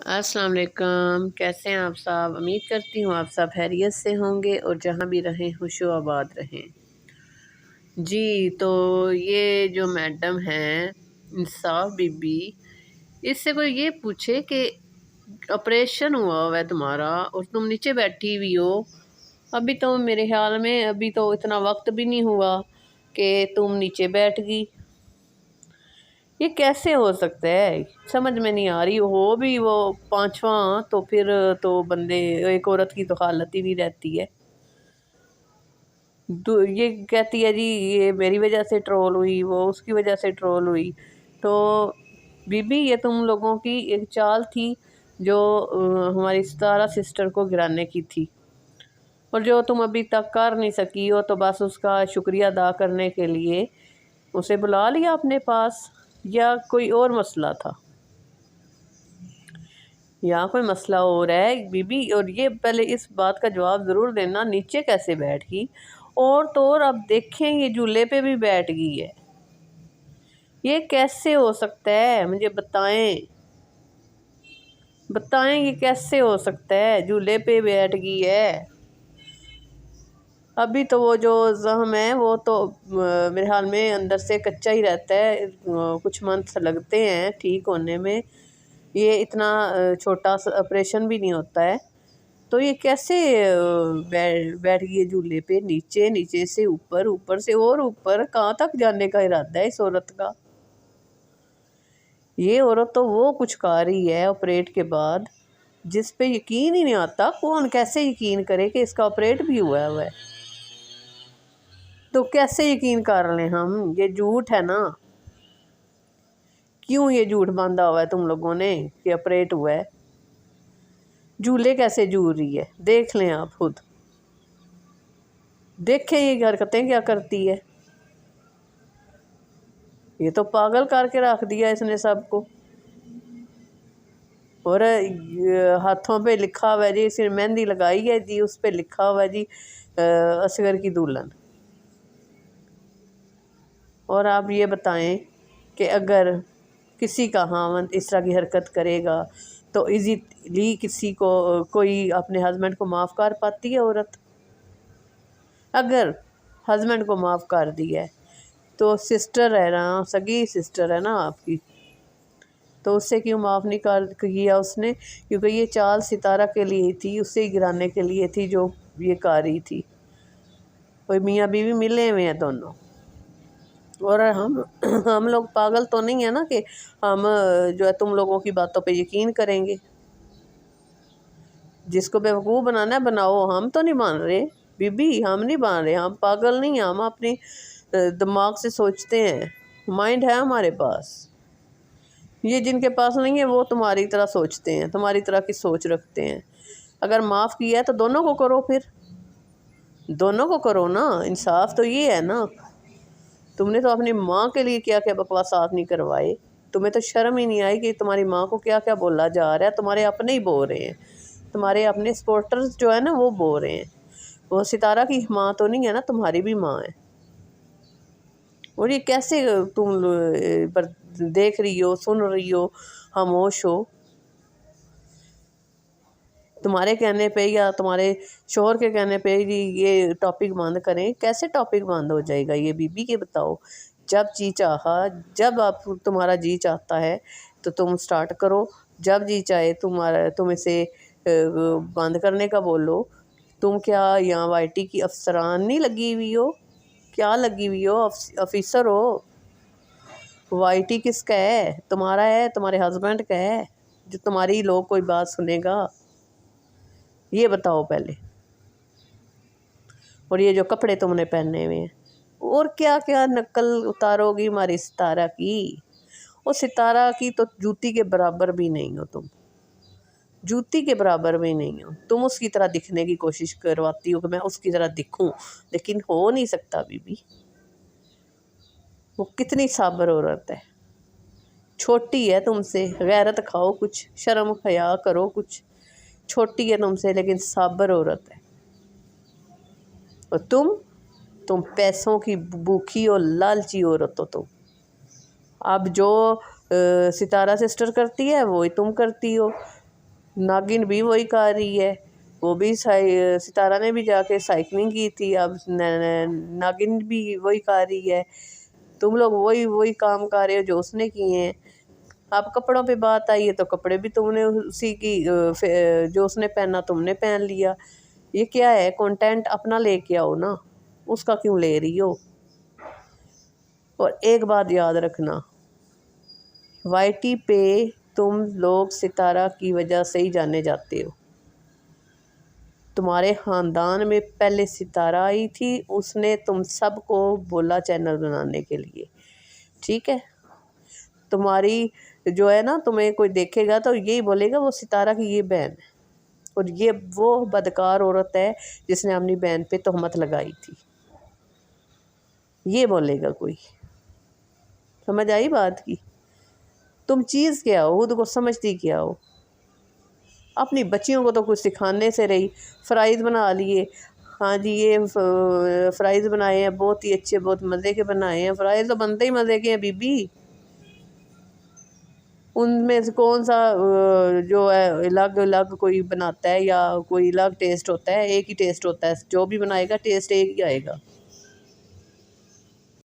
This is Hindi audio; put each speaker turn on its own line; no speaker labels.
अस्सलाम वालेकुम। कैसे हैं आप सब? उम्मीद करती हूँ आप सब खैरियत से होंगे और जहाँ भी रहें खुशो आबाद रहें। जी, तो ये जो मैडम हैं इंसाफ बीबी, इससे कोई ये पूछे कि ऑपरेशन हुआ हुआ है तुम्हारा और तुम नीचे बैठी हुई हो। अभी तो मेरे ख्याल में अभी तो इतना वक्त भी नहीं हुआ कि तुम नीचे बैठ गई। ये कैसे हो सकता है? समझ में नहीं आ रही। हो भी वो पांचवा तो फिर तो बंदे, एक औरत की तो हालत ही नहीं रहती है। ये कहती है जी ये मेरी वजह से ट्रोल हुई, वो उसकी वजह से ट्रोल हुई। तो बीबी ये तुम लोगों की एक चाल थी जो हमारी सितारा सिस्टर को गिराने की थी, और जो तुम अभी तक कर नहीं सकी हो, तो बस उसका शुक्रिया अदा करने के लिए उसे बुला लिया अपने पास, या कोई और मसला था? यहाँ कोई मसला हो रहा है बीबी। और ये पहले इस बात का जवाब ज़रूर देना, नीचे कैसे बैठ गई? और तो और अब देखें ये झूले पे भी बैठ गई है। ये कैसे हो सकता है? मुझे बताएं, बताएं ये कैसे हो सकता है? झूले पे बैठ गई है। अभी तो वो जो जख्म है वो तो मेरे ख्याल में अंदर से कच्चा ही रहता है। कुछ मंथ लगते हैं ठीक होने में। ये इतना छोटा सा ऑपरेशन भी नहीं होता है। तो ये कैसे बैठ गई है झूले पे? नीचे, नीचे से ऊपर, ऊपर से और ऊपर, कहाँ तक जाने का इरादा है इस औरत का? ये औरत तो वो कुछ कर रही है ऑपरेट के बाद जिस पे यकीन ही नहीं आता। कौन कैसे यकीन करे कि इसका ऑपरेट भी हुआ है? तो कैसे यकीन कर लें हम? ये झूठ है ना। क्यों ये झूठ बांधा हुआ है तुम लोगों ने कि ऑपरेट हुआ है? झूले कैसे झूल रही है? देख लें आप खुद, देखें ये हरकतें क्या करती है। ये तो पागल करके रख दिया इसने सबको। और हाथों पे लिखा हुआ है जी, इसने मेहंदी लगाई है जी, उस पे लिखा हुआ है जी असगर की दुल्हन। और आप ये बताएं कि अगर किसी का हामंद इस तरह की हरकत करेगा तो इजीली किसी को कोई अपने हस्बैंड को माफ़ कर पाती है औरत? अगर हस्बैंड को माफ़ कर दिया है तो सिस्टर है ना, सगी सिस्टर है ना आपकी, तो उससे क्यों माफ़ नहीं कर किया उसने? क्योंकि ये चाल सितारा के लिए थी, उससे गिराने के लिए थी जो ये कर रही थी। कोई मियाँ बीवी मिले हुए हैं दोनों। और हम लोग पागल तो नहीं है ना कि हम जो है तुम लोगों की बातों पे यकीन करेंगे। जिसको बेवकूफ़ बनाना है बनाओ, हम तो नहीं मान रहे बीबी, हम नहीं मान रहे। हम पागल नहीं हैं, हम अपनी दिमाग से सोचते हैं, माइंड है हमारे पास। ये जिनके पास नहीं है वो तुम्हारी तरह सोचते हैं, तुम्हारी तरह की सोच रखते हैं। अगर माफ़ किया है तो दोनों को करो, फिर दोनों को करो ना। इंसाफ तो ये है ना। तुमने तो अपनी माँ के लिए क्या क्या बकवासात नहीं करवाए। तुम्हें तो शर्म ही नहीं आई कि तुम्हारी माँ को क्या क्या बोला जा रहा है। तुम्हारे अपने ही बोल रहे हैं, तुम्हारे अपने सपोर्टर्स जो है ना वो बोल रहे हैं। वो सितारा की माँ तो नहीं है ना, तुम्हारी भी माँ है। और ये कैसे तुम पर देख रही हो, सुन रही हो, खामोश हो? तुम्हारे कहने पे या तुम्हारे शोहर के कहने पे ये टॉपिक बंद करें? कैसे टॉपिक बंद हो जाएगा ये बीबी? के बताओ। जब जी चाहा, जब आप तुम्हारा जी चाहता है तो तुम स्टार्ट करो, जब जी चाहे तुम इसे बंद करने का बोलो। तुम क्या यहाँ वाईटी की अफसरानी लगी हुई हो? क्या लगी हुई हो? ऑफिसर हो? वाईटी किसका है? तुम्हारा है? तुम्हारे हस्बैंड का है जो तुम्हारी लोग कोई बात सुनेगा? ये बताओ पहले। और ये जो कपड़े तुमने पहने हुए हैं, और क्या क्या नकल उतारोगी हमारी सितारा की? वो सितारा की तो जूती के बराबर भी नहीं हो तुम, जूती के बराबर भी नहीं हो तुम। उसकी तरह दिखने की कोशिश करवाती हो कि मैं उसकी तरह दिखूं, लेकिन हो नहीं सकता बीबी। वो कितनी साबर औरत है, छोटी है तुमसे। गैरत खाओ, कुछ शर्म हया करो कुछ। छोटी है तुमसे लेकिन साबर औरत है। और तुम पैसों की भूखी और लालची औरत हो तुम। अब जो सितारा सिस्टर करती है वो ही तुम करती हो। नागिन भी वही कर रही है, वो भी सितारा ने भी जाके साइकिलिंग की थी, अब नागिन भी वही कर रही है। तुम लोग वही वही काम कर रहे हो जो उसने किए हैं। अब कपड़ों पे बात आई है तो कपड़े भी तुमने उसी की जो उसने पहना तुमने पहन लिया। ये क्या है, कंटेंट अपना लेके आओ ना, उसका क्यों ले रही हो। और एक बात याद रखना, वाईटी पे तुम लोग सितारा की वजह से ही जाने जाते हो। तुम्हारे ख़ानदान में पहले सितारा आई थी, उसने तुम सबको बोला चैनल बनाने के लिए, ठीक है। तुम्हारी जो है ना, तुम्हें कोई देखेगा तो यही बोलेगा वो सितारा की ये बहन है, और ये वो बदकार औरत है जिसने अपनी बहन पे तोहमत लगाई थी, ये बोलेगा कोई। समझ आई बात की। तुम चीज़ क्या हो, खुद को समझती क्या हो। अपनी बच्चियों को तो कुछ सिखाने से रही। फ़्राइज़ बना लिए, हाँ जी ये फ़्राइज़ बनाए हैं, बहुत ही अच्छे, बहुत मज़े के बनाए हैं। फ़्राइज़ तो बनते ही मज़े के हैं बीबी। उनमें से कौन सा जो है अलग अलग कोई बनाता है या कोई अलग टेस्ट होता है, एक ही टेस्ट होता है। जो भी बनाएगा टेस्ट एक ही आएगा।